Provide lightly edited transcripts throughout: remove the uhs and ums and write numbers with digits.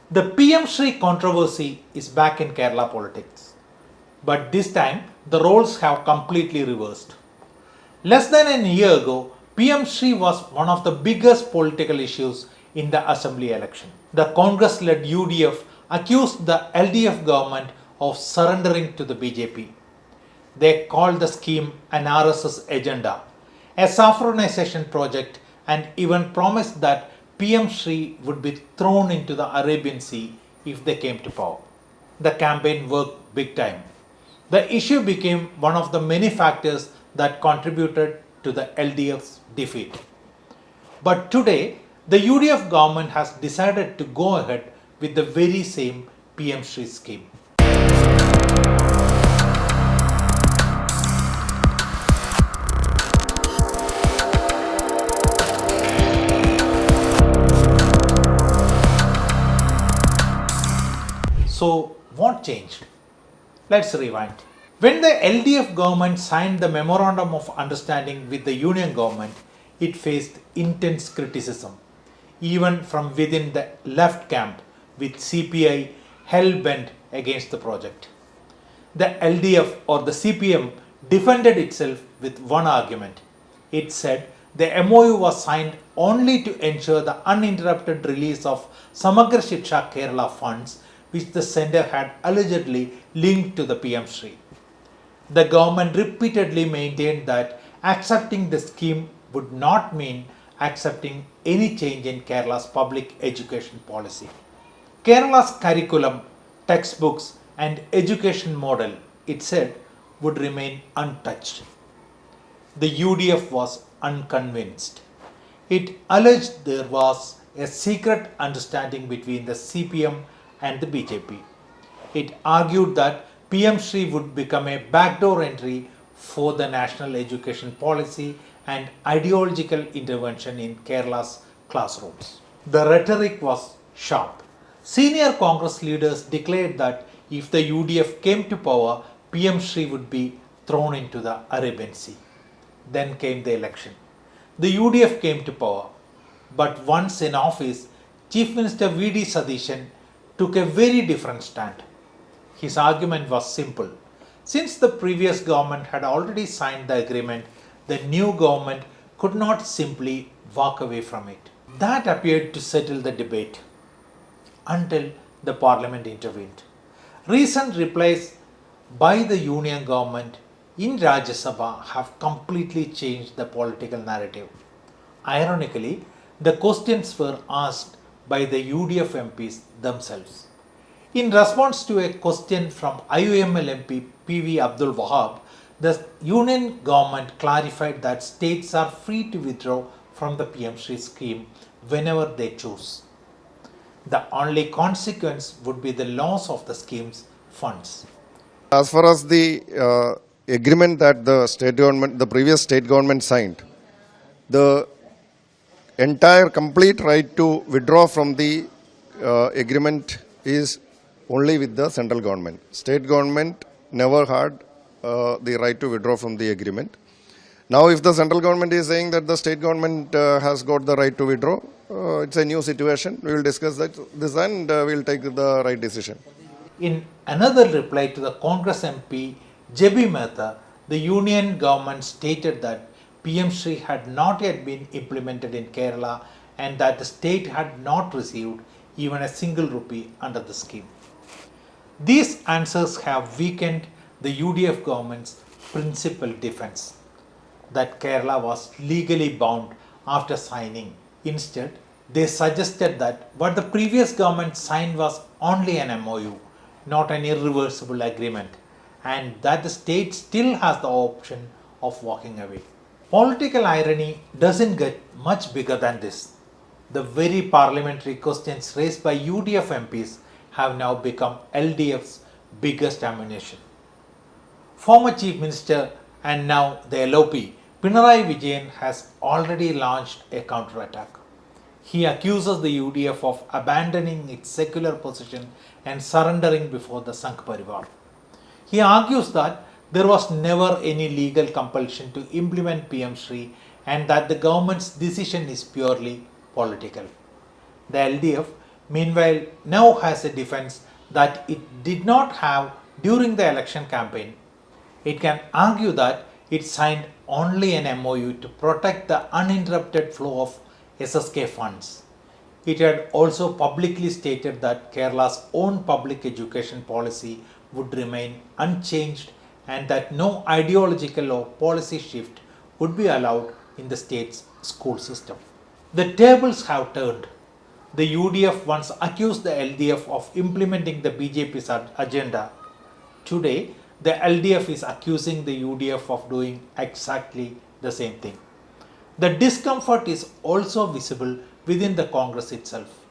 The PM SHRI controversy is back in Kerala politics, but this time the roles have completely reversed. Less than a year ago, PM SHRI was one of the biggest political issues in the assembly election. The Congress-led UDF accused the LDF government of surrendering to the BJP. They called the scheme an RSS agenda, a saffronization project, and even promised that PM SHRI would be thrown into the Arabian Sea if they came to power. The campaign worked big time. The issue became one of the many factors that contributed to the LDF's defeat. But today, the UDF government has decided to go ahead with the very same PM SHRI scheme. So, what changed? Let's rewind. When the LDF government signed the Memorandum of Understanding with the Union government, it faced intense criticism, even from within the left camp, with CPI hell-bent against the project. The LDF or the CPM defended itself with one argument. It said the MoU was signed only to ensure the uninterrupted release of Samagra Shiksha Kerala funds, which the centre had allegedly linked to the PM SHRI. The government repeatedly maintained that accepting the scheme would not mean accepting any change in Kerala's public education policy. Kerala's curriculum, textbooks, and education model, it said, would remain untouched. The UDF was unconvinced. It alleged there was a secret understanding between the CPM and the BJP. It argued that PM SHRI would become a backdoor entry for the national education policy and ideological intervention in Kerala's classrooms. The rhetoric was sharp. Senior Congress leaders declared that if the UDF came to power, PM SHRI would be thrown into the Arabian Sea. Then came the election. The UDF came to power, but once in office, Chief Minister V.D. Satheeshan took a very different stand. His argument was simple. Since the previous government had already signed the agreement, the new government could not simply walk away from it. That appeared to settle the debate until the Parliament intervened. Recent replies by the Union government in Rajya Sabha have completely changed the political narrative. Ironically, the questions were asked by the UDF MPs themselves. In response to a question from IUML MP PV Abdul Wahab, the Union government clarified that states are free to withdraw from the PM SHRI scheme whenever they choose. The only consequence would be the loss of the scheme's funds. As far as the agreement that the previous state government signed, the entire complete right to withdraw from the agreement is only with the central government. State government never had the right to withdraw from the agreement. Now if the central government is saying that the state government has got the right to withdraw, it's a new situation. We will discuss this and we will take the right decision. In another reply to the Congress MP J.B. Mehta, the Union government stated that PM SHRI had not yet been implemented in Kerala and that the state had not received even a single rupee under the scheme. These answers have weakened the UDF government's principal defense that Kerala was legally bound after signing. Instead, they suggested that what the previous government signed was only an MoU, not an irreversible agreement, and that the state still has the option of walking away. Political irony doesn't get much bigger than this. The very parliamentary questions raised by UDF MPs have now become LDF's biggest ammunition. Former Chief Minister and now the LOP, Pinarayi Vijayan, has already launched a counterattack. He accuses the UDF of abandoning its secular position and surrendering before the Sangh Parivar. He argues that there was never any legal compulsion to implement PM SHRI and that the government's decision is purely political. The LDF meanwhile now has a defense that it did not have during the election campaign. It can argue that it signed only an MOU to protect the uninterrupted flow of SSK funds. It had also publicly stated that Kerala's own public education policy would remain unchanged and that no ideological or policy shift would be allowed in the state's school system. The tables have turned. The UDF once accused the LDF of implementing the BJP's agenda. Today, the LDF is accusing the UDF of doing exactly the same thing. The discomfort is also visible within the Congress itself.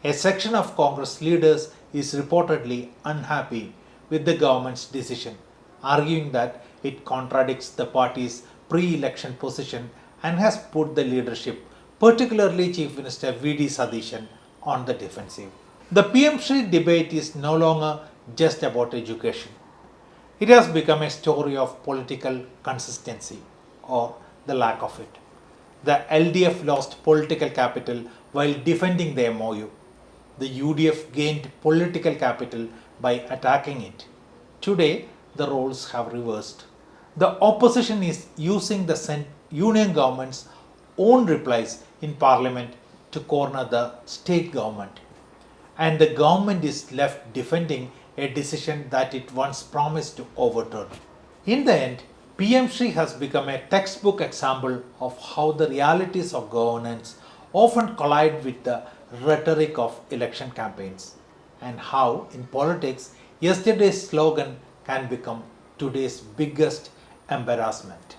A section of Congress leaders is reportedly unhappy with the government's decision, arguing that it contradicts the party's pre-election position and has put the leadership, particularly Chief Minister V.D. Satheeshan, on the defensive. The PM SHRI debate is no longer just about education. It has become a story of political consistency or the lack of it. The LDF lost political capital while defending the MOU. The UDF gained political capital by attacking it. Today, the roles have reversed. The opposition is using the union government's own replies in parliament to corner the state government. And the government is left defending a decision that it once promised to overturn. In the end, PM SHRI has become a textbook example of how the realities of governance often collide with the rhetoric of election campaigns, and how, in politics, yesterday's slogan can become today's biggest embarrassment.